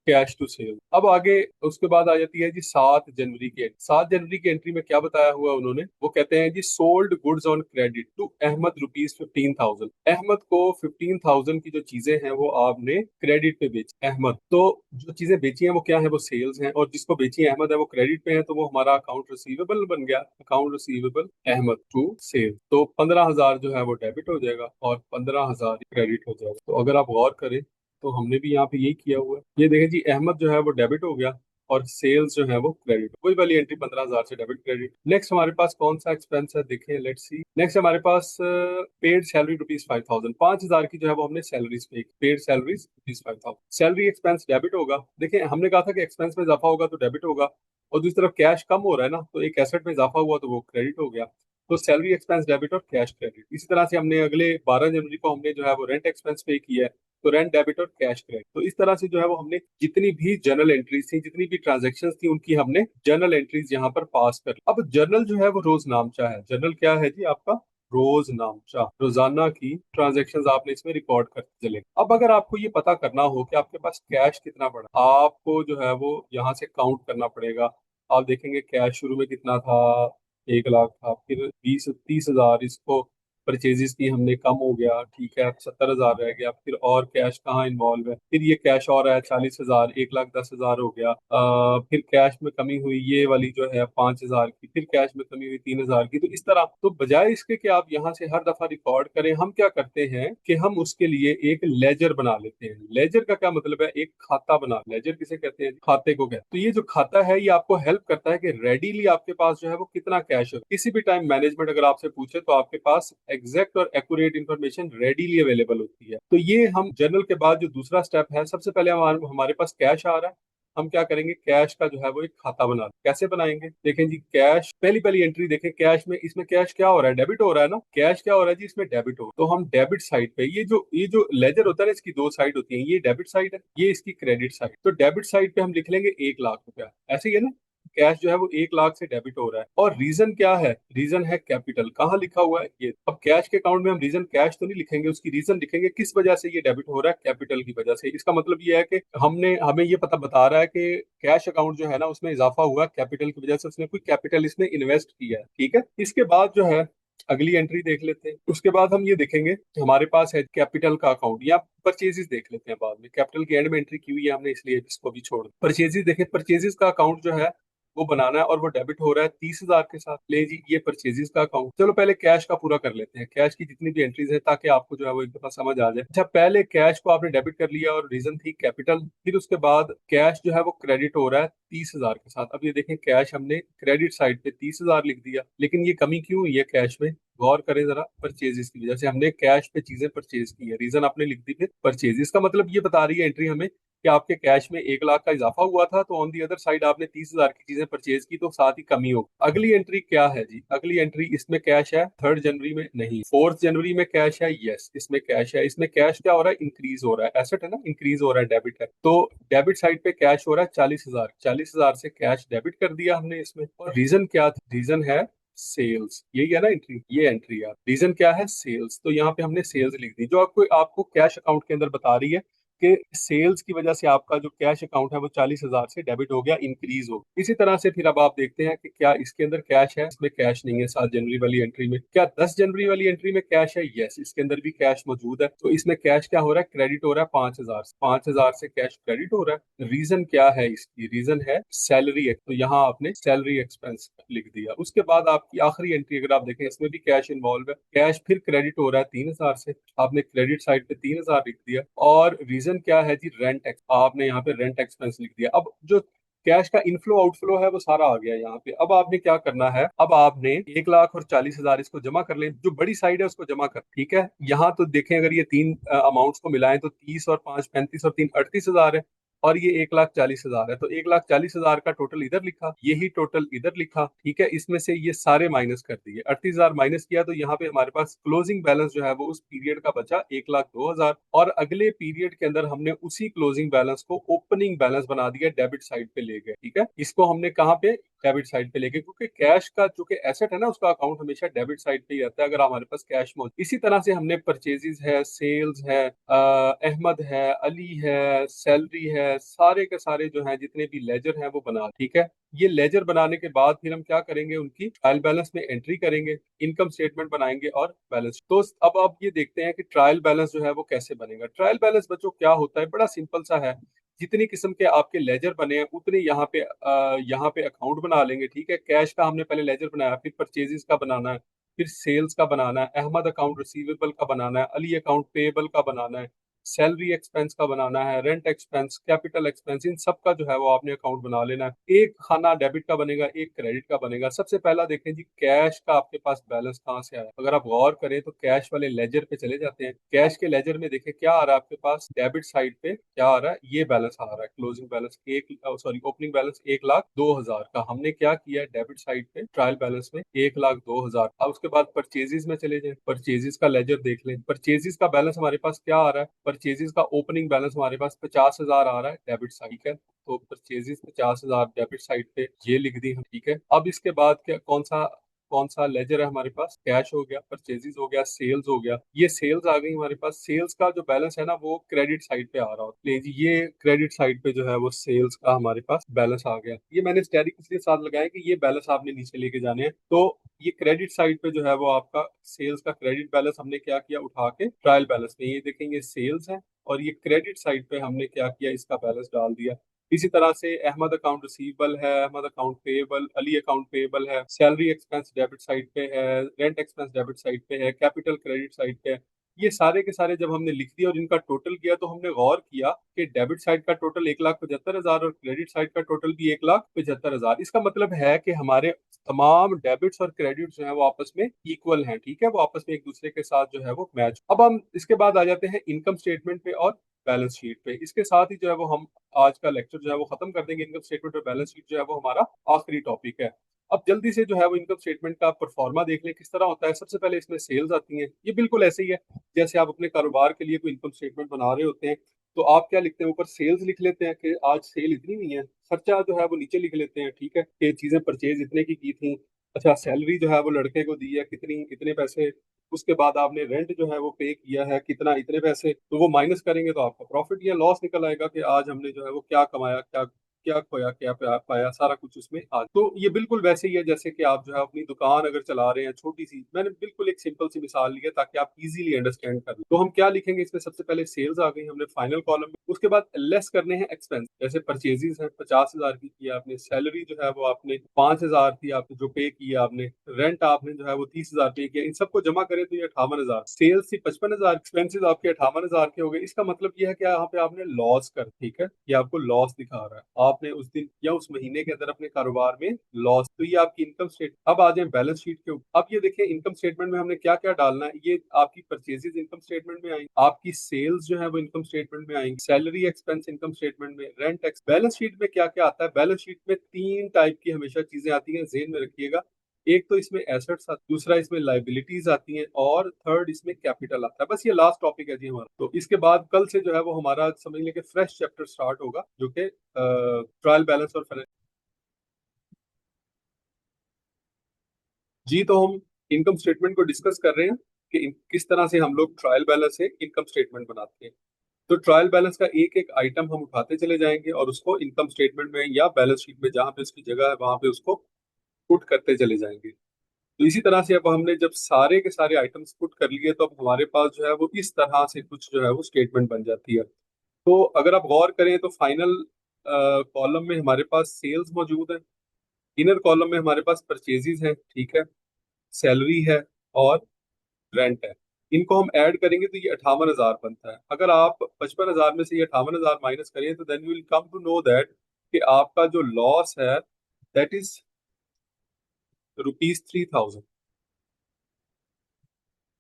कैश टू सेल। अब आगे उसके बाद आ जाती है जी 7 जनवरी की एंट्री। 7 जनवरी की एंट्री में क्या बताया हुआ उन्होंने, वो कहते हैं जी, sold goods on credit to Ahmed ₹15,000। Ahmed को 15,000 की जो चीजें हैं वो आपने क्रेडिट पे बेची, अहमद। तो जो चीजें बेची हैं वो क्या है, वो सेल्स हैं, और जिसको बेची है अहमद है वो क्रेडिट पे है, तो वो हमारा अकाउंट रिसीवेबल बन गया, account receivable Ahmad to sale. तो 15,000 जो है वो डेबिट हो जाएगा और 15,000 क्रेडिट हो जाएगा। तो अगर आप गौर करें तो हमने भी यहाँ पे यही किया हुआ है। ये देखें जी, अहमद जो है वो डेबिट हो गया और सेल्स जो है वो क्रेडिट, वही वाली एंट्री 15,000 से डेबिट क्रेडिट। नेक्स्ट हमारे पास कौन सा एक्सपेंस है, देखें, लेट्स सी। नेक्स्ट हमारे पास पेड सैलरी ₹5,000। 5,000 की जो है वो हमने सैलरीज पे, paid salaries ₹5,000। Salary expense debit होगा। देखें हमने कहा था कि एक्सपेंस में इजाफा होगा तो डेबिट होगा, और दूसरी तरफ कैश कम हो रहा है ना, तो एक एसेट में इजाफा हुआ तो वो क्रेडिट हो गया। तो सैलरी एक्सपेंस डेबिट और कैश क्रेडिट। इसी तरह से हमने अगले 12 जनवरी को हमने जो है वो रेंट एक्सपेंस पे किया है, तो रेंट डेबिट और कैश क्रेडिट। तो इस तरह से जो है वो हमने जितनी भी जर्नल एंट्रीज थी, जितनी भी ट्रांजेक्शन थी, उनकी हमने जर्नल एंट्रीज यहाँ पर पास कर ली। अब जर्नल जो है वो रोज नामचा है। जर्नल क्या है जी आपका, रोज नामचा, रोजाना की ट्रांजेक्शंस आपने इसमें रिकॉर्ड करते चले। अब अगर आपको ये पता करना हो कि आपके पास कैश कितना पड़ा, आपको जो है वो यहाँ से काउंट करना पड़ेगा। आप देखेंगे कैश शुरू में कितना था, 1 लाख था, फिर 20-30 हजार इसको परचेजेस की हमने, कम हो गया, ठीक है, 70 हजार रह गया, फिर और कैश कहाँ इन्वॉल्व है, फिर ये कैश और है 40 हजार, 1,10,000 हो गया, फिर कैश में कमी हुई ये वाली जो है 5 हजार की, फिर कैश में कमी हुई 3 हजार की। तो इस तरह, तो बजाय इसके कि आप यहाँ से हर दफा रिकॉर्ड करें, हम क्या करते हैं कि हम उसके लिए एक लेजर बना लेते हैं। लेजर का क्या मतलब है, एक खाता बना। लेजर किसे कहते हैं, खाते को कहते हैं। तो ये जो खाता है ये आपको हेल्प करता है कि रेडीली आपके पास जो है वो कितना कैश है। किसी भी टाइम मैनेजमेंट अगर आपसे पूछे तो आपके पास एग्जैक्ट और एक्यूरेट इंफॉर्मेशन रेडीली अवेलेबल होती है। तो ये हम जर्नल के बाद जो दूसरा स्टेप है, सबसे पहले हमारे पास कैश आ रहा है, हम क्या करेंगे, कैश का जो है वो एक खाता बना, कैसे बनाएंगे, देखें जी, कैश पहली पहली एंट्री देखें, कैश में, इसमें कैश क्या हो रहा है, डेबिट हो रहा है ना, कैश क्या हो रहा है जी, इसमें डेबिट हो। तो हम डेबिट साइड पे, ये जो लेजर होता है ना, इसकी दो साइड होती है, ये डेबिट साइड है, ये इसकी क्रेडिट साइड। तो डेबिट साइड पे हम लिख लेंगे 1 लाख रुपया, ऐसे ही है ना, कैश जो है वो 1 लाख से डेबिट हो रहा है। और रीजन क्या है, रीजन है कैपिटल। कहाँ लिखा हुआ है ये, अब कैश के अकाउंट में हम रीजन कैश तो नहीं लिखेंगे, उसकी रीजन लिखेंगे किस वजह से ये डेबिट हो रहा है, कैपिटल की वजह से। इसका मतलब ये है कि हमें ये पता बता रहा है कि कैश अकाउंट जो है ना उसमें इजाफा हुआ कैपिटल की वजह से, उसने कोई कैपिटल इसमें इन्वेस्ट किया है, ठीक है। इसके बाद जो है अगली एंट्री देख लेते हैं। उसके बाद हम ये देखेंगे हमारे पास है कैपिटल का अकाउंट, या परचेजेस देख लेते हैं बाद में, कैपिटल की एंड में एंट्री की हुई है हमने इसलिए इसको भी छोड़। परचेजेस देखें, परचेजेस का अकाउंट जो है वो बनाना है, और वो डेबिट हो रहा है 30 हजार के साथ। ले जी, ये परचेजेस का अकाउंट। चलो पहले कैश का पूरा कर लेते हैं, कैश की जितनी भी एंट्रीज है, ताकि आपको जो है वो एक दफा समझ आ जाए। अच्छा, पहले कैश को आपने डेबिट कर लिया और रीजन थी कैपिटल, फिर उसके बाद कैश जो है वो क्रेडिट हो रहा है 30 हजार के साथ। अब ये देखें, कैश हमने क्रेडिट साइड पे 30 हजार लिख दिया, लेकिन ये कमी क्यों हुई है कैश में, गौर करें जरा, परचेजेस की वजह से हमने कैश पे चीजें परचेज की है, रीजन आपने लिख दी फिर परचेजेस का मतलब ये बता रही है एंट्री हमें कि आपके कैश में 1 लाख का इजाफा हुआ था, तो ऑन दी अदर साइड आपने 30 हजार की चीजें परचेज की, तो साथ ही कमी हो। अगली एंट्री क्या है जी, अगली एंट्री, इसमें कैश है 3 जनवरी में, नहीं 4 जनवरी में कैश है, यस इसमें कैश है। इसमें कैश क्या हो रहा है, इंक्रीज हो रहा है, एसेट है ना, इंक्रीज हो रहा है, डेबिट है। तो डेबिट साइड पे कैश हो रहा है 40 हजार, 40 हजार से कैश डेबिट कर दिया हमने इसमें। और रीजन क्या था, रीजन है सेल्स, यही है ना एंट्री, ये एंट्री यार, रीजन क्या है, सेल्स। तो यहाँ पे हमने सेल्स लिख दी, जो आपको आपको कैश अकाउंट के अंदर बता रही है कि सेल्स की वजह से आपका जो कैश अकाउंट है वो 40,000 से डेबिट हो गया, इंक्रीज हो गया। इसी तरह से फिर अब आप देखते हैं कि क्या इसके अंदर कैश है, इसमें कैश नहीं है। 7 जनवरी वाली एंट्री में क्या 10 जनवरी वाली एंट्री में कैश है? यस, इसके अंदर भी कैश मौजूद है। तो इसमें कैश क्या हो रहा है? क्रेडिट हो रहा है 5,000 से। 5,000 से कैश क्रेडिट हो रहा है। रीजन क्या है इसकी? रीजन है सैलरी। तो यहाँ आपने सैलरी एक्सपेंस लिख दिया। उसके बाद आपकी आखिरी एंट्री अगर आप देखें, इसमें भी कैश इन्वॉल्व है। कैश फिर क्रेडिट हो रहा है 3,000 से। आपने क्रेडिट साइड पे 3,000 लिख दिया। और रीजन क्या है जी? Rent x. आपने यहाँ पे रेंट एक्सपेंस लिख दिया। अब जो कैश का इनफ्लो आउटफ्लो है वो सारा आ गया यहाँ पे। अब आपने क्या करना है? अब आपने 1,40,000 इसको जमा कर लें, जो बड़ी साइड है उसको जमा कर। ठीक है, यहाँ तो देखें, अगर ये तीन अमाउंट्स को मिलाएं तो 30 और 5 35 और 3 38,000 है। और ये 1,40,000 है, तो 1,40,000 का टोटल इधर लिखा, यही टोटल इधर लिखा। ठीक है, इसमें से ये सारे माइनस कर दिए। 38,000 माइनस किया तो यहाँ पे हमारे पास क्लोजिंग बैलेंस जो है वो उस पीरियड का बचा 1,02,000। और अगले पीरियड के अंदर हमने उसी क्लोजिंग बैलेंस को ओपनिंग बैलेंस बना दिया, डेबिट साइड पे ले गए। ठीक है, इसको हमने कहाँ पे? डेबिट साइड पे लेके, क्योंकि कैश का जो कि एसेट है ना, उसका अकाउंट हमेशा डेबिट साइड पे ही रहता है अगर हमारे पास कैश मौजूद। इसी तरह से हमने परचेजेस है, सेल्स है, अहमद है, अली है, सैलरी है, सारे के सारे जो है जितने भी लेजर हैं वो बना। ठीक है, ये लेजर बनाने के बाद फिर हम क्या करेंगे? उनकी ट्रायल बैलेंस में एंट्री करेंगे, इनकम स्टेटमेंट बनाएंगे और बैलेंस। तो अब आप ये देखते हैं कि ट्रायल बैलेंस जो है वो कैसे बनेगा। ट्रायल बैलेंस बच्चों क्या होता है? बड़ा सिंपल सा है। जितनी किस्म के आपके लेजर बने हैं उतने यहाँ पे अकाउंट बना लेंगे। ठीक है, कैश का हमने पहले लेजर बनाया, फिर परचेजेस का बनाना है, फिर सेल्स का बनाना है, अहमद अकाउंट रिसीवेबल का बनाना है, अली अकाउंट पेएबल का बनाना है, सैलरी एक्सपेंस का बनाना है, रेंट एक्सपेंस, कैपिटल एक्सपेंस, इन सब का जो है वो आपने अकाउंट बना लेना है। एक खाना डेबिट का बनेगा, एक क्रेडिट का बनेगा। सबसे पहला देखें जी, कैश का आपके पास बैलेंस कहाँ से आया? अगर आप गौर करें तो कैश वाले लेजर पे चले जाते हैं। कैश के लेजर में देखें क्या आ रहा है आपके पास? डेबिट साइड पे क्या आ रहा है? ये बैलेंस आ रहा है, क्लोजिंग बैलेंस एक, सॉरी, ओपनिंग बैलेंस 1,02,000 का। हमने क्या किया है? डेबिट साइड पे ट्रायल बैलेंस में 1,02,000। अब उसके बाद परचेजेस में चले जाएं, परचेजेस का लेजर देख लें। परचेजेस का बैलेंस हमारे पास क्या आ रहा है? परचेजेस का ओपनिंग बैलेंस हमारे पास 50,000 आ रहा है डेबिट साइड है। तो परचेजेस 50,000 डेबिट साइड पे ये लिख दी हम। ठीक है, अब इसके बाद क्या, कौन सा लेजर है हमारे पास? कैश हो गया, परचेजेस हो गया, सेल्स हो गया। ये सेल्स आ गई हमारे पास। सेल्स का जो बैलेंस है ना वो क्रेडिट साइड पे आ रहा होता है जी। ये क्रेडिट साइड पे जो है वो सेल्स का हमारे पास बैलेंस आ गया। ये मैंने स्टेरिक इसलिए साथ लगाया कि ये बैलेंस आपने नीचे लेके जाने हैं। तो ये क्रेडिट साइड पे जो है वो आपका सेल्स का क्रेडिट बैलेंस हमने क्या किया? उठा के ट्रायल बैलेंस में ये देखेंगे सेल्स है, और ये क्रेडिट साइड पे हमने क्या किया? इसका बैलेंस डाल दिया। इसी तरह से अहमद अकाउंट रिसीवेबल है, Ahmad account payable, Ali account payable है, सैलरी एक्सपेंस डेबिट साइड पे है, रेंट एक्सपेंस डेबिट साइड पे है, कैपिटल क्रेडिट साइड पे है। ये सारे के सारे जब हमने लिख दिया और इनका टोटल किया तो हमने गौर किया कि डेबिट साइड का टोटल 1,75,000 और क्रेडिट साइड का टोटल भी 1,75,000। इसका मतलब है कि हमारे तमाम डेबिट्स और क्रेडिट्स जो है वो आपस में इक्वल हैं। ठीक है, वो आपस में एक दूसरे के साथ जो है वो मैच। अब हम इसके बाद आ जाते हैं इनकम स्टेटमेंट पे और बैलेंस शीट पे। इसके साथ ही जो है वो हम आज का लेक्चर जो है वो खत्म कर देंगे। इनकम स्टेटमेंट और बैलेंस शीट जो है वो हमारा आखिरी टॉपिक है। अब जल्दी से जो है वो इनकम स्टेटमेंट का परफॉर्मा देख लें किस तरह होता है। सबसे पहले इसमें सेल्स आती हैं। ये बिल्कुल ऐसे ही है जैसे आप अपने कारोबार के लिए कोई इनकम स्टेटमेंट बना रहे होते हैं, तो आप क्या लिखते हैं? ऊपर सेल्स लिख लेते हैं कि आज सेल इतनी हुई है। खर्चा जो है वो नीचे लिख लेते हैं। ठीक है, कि चीजें परचेज इतने की थी। अच्छा, सैलरी जो है वो लड़के को दी है कितनी, इतने पैसे। उसके बाद आपने रेंट जो है वो पे किया है कितना, इतने पैसे। तो वो माइनस करेंगे तो आपका प्रॉफिट या लॉस निकल आएगा कि आज हमने जो है वो क्या कमाया, क्या क्या खोया, क्या पाया, सारा कुछ उसमें आ। तो ये बिल्कुल वैसे ही है जैसे कि आप जो है अपनी दुकान अगर चला रहे हैं छोटी सी। मैंने बिल्कुल एक सिंपल सी मिसाल ली है ताकि आप इजीली अंडरस्टैंड कर लें। तो हम क्या लिखेंगे इसमें? सबसे पहले सेल्स आ गई हमने फाइनल कॉलम में। उसके बाद लेस करने हैं एक्सपेंस। जैसे परचेजेस है 50,000 की किया आपने, सैलरी जो है वो आपने 5,000 थी आपने जो पे किया आपने, रेंट आपने जो है वो 30,000 पे किया। इन सबको जमा करें तो ये 58,000। सेल्स थी 55,000, एक्सपेंसेस आपके 58,000 के हो गए। इसका मतलब ये है कि यहाँ पे आपने लॉस कर। ठीक है, ये आपको लॉस दिखा रहा है। आपने उस दिन या उस महीने के अंदर अपने कारोबार में लॉस। तो ये आपकी इनकम स्टेट। अब आ जाए बैलेंस शीट के ऊपर। अब ये देखिए इनकम स्टेटमेंट में हमने क्या क्या डालना है। ये आपकी परचेजेस इनकम स्टेटमेंट में आएंगी, आपकी सेल्स जो है वो इनकम स्टेटमेंट में आएंगी, सैलरी एक्सपेंस इनकम स्टेटमेंट में, रेंट एक्स। बैलेंस शीट में क्या क्या आता है? बैलेंस शीट में तीन टाइप की हमेशा चीजें आती हैं, ज़हन में रखिएगा। एक तो इसमें एसेट्स आती, दूसरा इसमें लाइबिलिटीज आती हैं, और थर्ड इसमें कैपिटल आता है। बस ये लास्ट टॉपिक है जी हमारा। तो इसके बाद कल से जो है वो हमारा समझ लें कि फ्रेश चैप्टर स्टार्ट होगा जो कि ट्रायल बैलेंस और फाइनेंस। जी, तो हम इनकम स्टेटमेंट को डिस्कस कर रहे हैं कि किस तरह से हम लोग ट्रायल बैलेंस से इनकम स्टेटमेंट बनाते हैं। तो ट्रायल बैलेंस का एक एक आइटम हम उठाते चले जाएंगे और उसको इनकम स्टेटमेंट में या बैलेंस शीट में जहां पे उसकी जगह है वहां पे उसको पुट करते चले जाएंगे। तो इसी तरह से अब हमने जब सारे के सारे आइटम्स पुट कर लिए तो अब हमारे पास जो है वो इस तरह से कुछ जो है वो स्टेटमेंट बन जाती है। तो अगर आप गौर करें तो फाइनल कॉलम में हमारे पास सेल्स मौजूद है, इनर कॉलम में हमारे पास परचेजेस है, ठीक है, सैलरी है और रेंट है। इनको हम ऐड करेंगे तो ये 58,000 बनता है। अगर आप 55,000 में से ये 58,000 माइनस करें तो then you will come to know that कि आपका जो लॉस है दैट इज ₹3,000।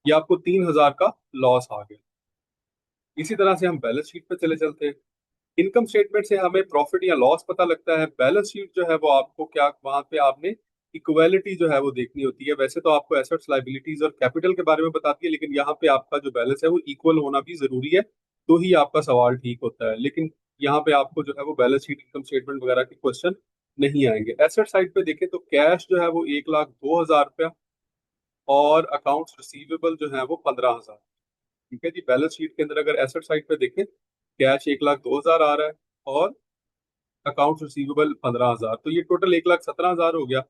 ये आपको 3,000 का लॉस आ गया। इसी तरह से हम बैलेंस शीट पे चले चलते हैं। इनकम स्टेटमेंट से हमें प्रॉफिट या लॉस पता लगता है। बैलेंस शीट जो है वो आपको क्या, वहां पे आपने इक्वालिटी जो है वो देखनी होती है। वैसे तो आपको एसेट्स लाइबिलिटीज और कैपिटल के बारे में बताती है, लेकिन यहाँ पे आपका जो बैलेंस है वो इक्वल होना भी जरूरी है, तो ही आपका सवाल ठीक होता है। लेकिन यहाँ पे आपको जो है वो बैलेंस शीट इनकम स्टेटमेंट वगैरह के क्वेश्चन नहीं आएंगे। एसेट साइड पे देखें तो कैश जो है वो 1,02,000 रुपया और अकाउंट्स रिसीवेबल जो है वो 15,000। ठीक है जी। बैलेंस शीट के अंदर अगर एसेट साइड पे देखें, कैश 1,02,000 आ रहा है और अकाउंट्स रिसीवेबल 15,000, तो ये टोटल 1,17,000 हो गया।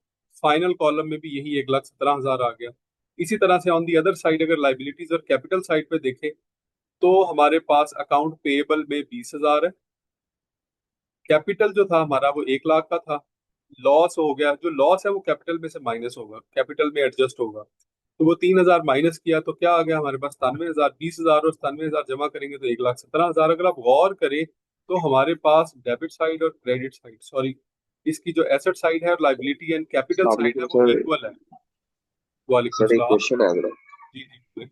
फाइनल कॉलम में भी यही 1,17,000 आ गया। इसी तरह से ऑन दी अदर साइड अगर लाइबिलिटीज और कैपिटल साइड पे देखें तो हमारे पास अकाउंट पेएबल में 20,000 है, कैपिटल जो था हमारा वो 1,00,000 का था। लॉस हो गया, जो लॉस है वो कैपिटल में से माइनस होगा, कैपिटल में एडजस्ट होगा। तो वो 3,000 माइनस किया तो क्या आ गया हमारे पास 97,000। 20,000 और 97,000 जमा करेंगे तो 1,17,000। अगर आप गौर करें तो हमारे पास डेबिट साइड और क्रेडिट साइड, सॉरी, इसकी जो एसेट साइड है और लाइबिलिटी एंड कैपिटल अस्सलाम साइड है वालेकुम वो सर। इक्वल है। वालेकुम सर एक सलाम। क्वेश्चन है मेरा। जी जी।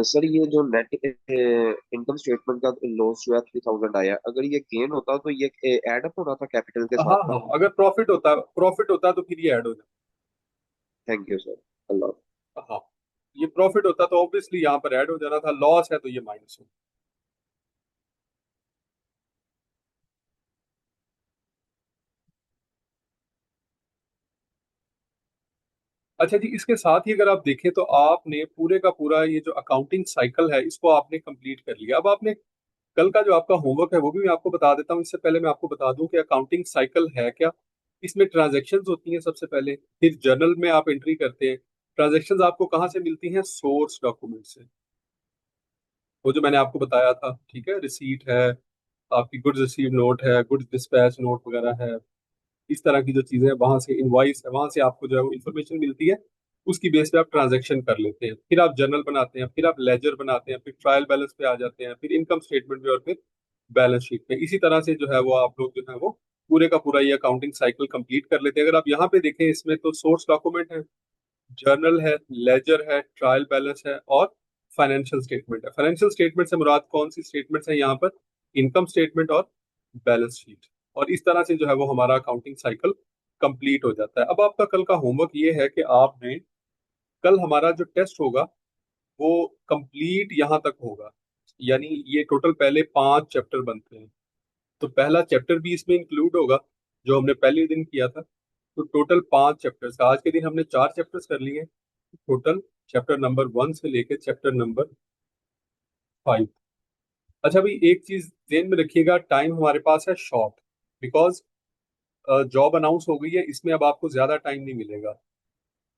सर ये जो नेट इनकम स्टेटमेंट का लॉस जो है 3,000 आया, अगर ये गेन होता तो ये ऐड अप होना था कैपिटल के हाँ साथ ना। हाँ, अगर प्रॉफिट होता तो फिर ये ऐड हो थैंक यू सर। अल्लाह। जाता। हाँ, ये प्रॉफिट होता तो ऑब्वियसली यहाँ पर ऐड हो जाना था। लॉस है तो ये माइनस हो। अच्छा जी, इसके साथ ही अगर आप देखें तो आपने पूरे का पूरा ये जो अकाउंटिंग साइकिल है इसको आपने कंप्लीट कर लिया। अब आपने कल का जो आपका होमवर्क है वो भी मैं आपको बता देता हूँ। इससे पहले मैं आपको बता दूं कि अकाउंटिंग साइकिल है क्या। इसमें ट्रांजैक्शंस होती हैं सबसे पहले, फिर जर्नल में आप एंट्री करते हैं। ट्रांजैक्शंस आपको कहाँ से मिलती हैं? सोर्स डॉक्यूमेंट से, वो जो मैंने आपको बताया था, ठीक है। रिसीट है, आपकी गुड्स रिसीव नोट है, गुड्स डिस्पैच नोट वगैरह है, इस तरह की जो चीजें हैं, वहां से इनवॉइस है, वहां से आपको जो है वो इन्फॉर्मेशन मिलती है। उसकी बेस पे आप ट्रांजैक्शन कर लेते हैं, फिर आप जर्नल बनाते हैं, फिर आप लेजर बनाते हैं, फिर ट्रायल बैलेंस पे आ जाते हैं, फिर इनकम स्टेटमेंट पे और फिर बैलेंस शीट पे। इसी तरह से जो है वो आप लोग जो है वो पूरे का पूरा ये अकाउंटिंग साइकिल कंप्लीट कर लेते हैं। अगर आप यहाँ पे देखें इसमें तो सोर्स डॉक्यूमेंट है, जर्नल है, लेजर है, ट्रायल बैलेंस है और फाइनेंशियल स्टेटमेंट है। फाइनेंशियल स्टेटमेंट से मुराद कौन सी स्टेटमेंट्स है यहाँ पर? इनकम स्टेटमेंट और बैलेंस शीट। और इस तरह से जो है वो हमारा अकाउंटिंग साइकिल कंप्लीट हो जाता है। अब आपका कल का होमवर्क ये है कि आपने कल हमारा जो टेस्ट होगा वो कंप्लीट यहाँ तक होगा। यानी ये टोटल पहले 5 चैप्टर बनते हैं, तो पहला चैप्टर भी इसमें इंक्लूड होगा जो हमने पहले दिन किया था। तो टोटल 5 चैप्टर्स, आज के दिन हमने 4 चैप्टर्स कर लिए। टोटल चैप्टर नंबर 1 से लेके चैप्टर नंबर 5। अच्छा भाई, एक चीज ध्यान में रखिएगा, टाइम हमारे पास है शॉर्ट, बिकॉज जॉब अनाउंस हो गई है, इसमें अब आपको ज्यादा टाइम नहीं मिलेगा।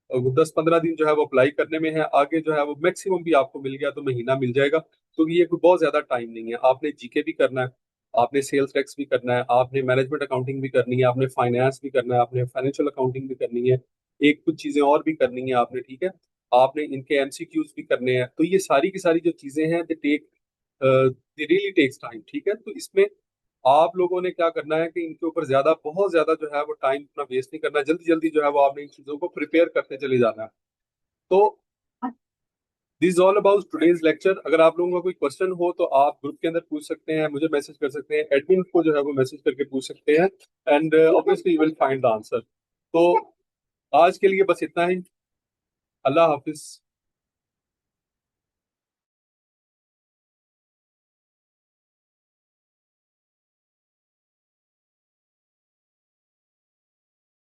10-15 दिन जो है वो अप्लाई करने में है, आगे जो है वो मैक्सिमम भी आपको मिल गया तो महीना मिल जाएगा। तो ये कोई बहुत ज्यादा टाइम नहीं है। आपने जीके भी करना है, आपने सेल्स टैक्स भी करना है, आपने मैनेजमेंट अकाउंटिंग भी करनी है, आपने फाइनेंस भी करना है, आपने फाइनेंशियल अकाउंटिंग भी करनी है, एक कुछ चीजें और भी करनी है आपने, ठीक है। आपने इनके एमसीक्यूज भी करने हैं। तो ये सारी की सारी जो चीजें हैं they take, they really takes time, ठीक है। तो इसमें आप लोगों ने क्या करना है कि इनके ऊपर ज्यादा, बहुत ज्यादा जो है वो टाइम अपना वेस्ट नहीं करना, जल्दी जल्दी जो है वो आपने इन चीजों को प्रिपेयर करते चले जाना है। तो this is all about today's lecture. अगर आप लोगों का कोई क्वेश्चन हो तो आप ग्रुप के अंदर पूछ सकते हैं, मुझे मैसेज कर सकते हैं, एडमिन को जो है वो मैसेज करके पूछ सकते हैं, and obviously you will find the answer. तो आज के लिए बस इतना ही। अल्लाह हाफिज।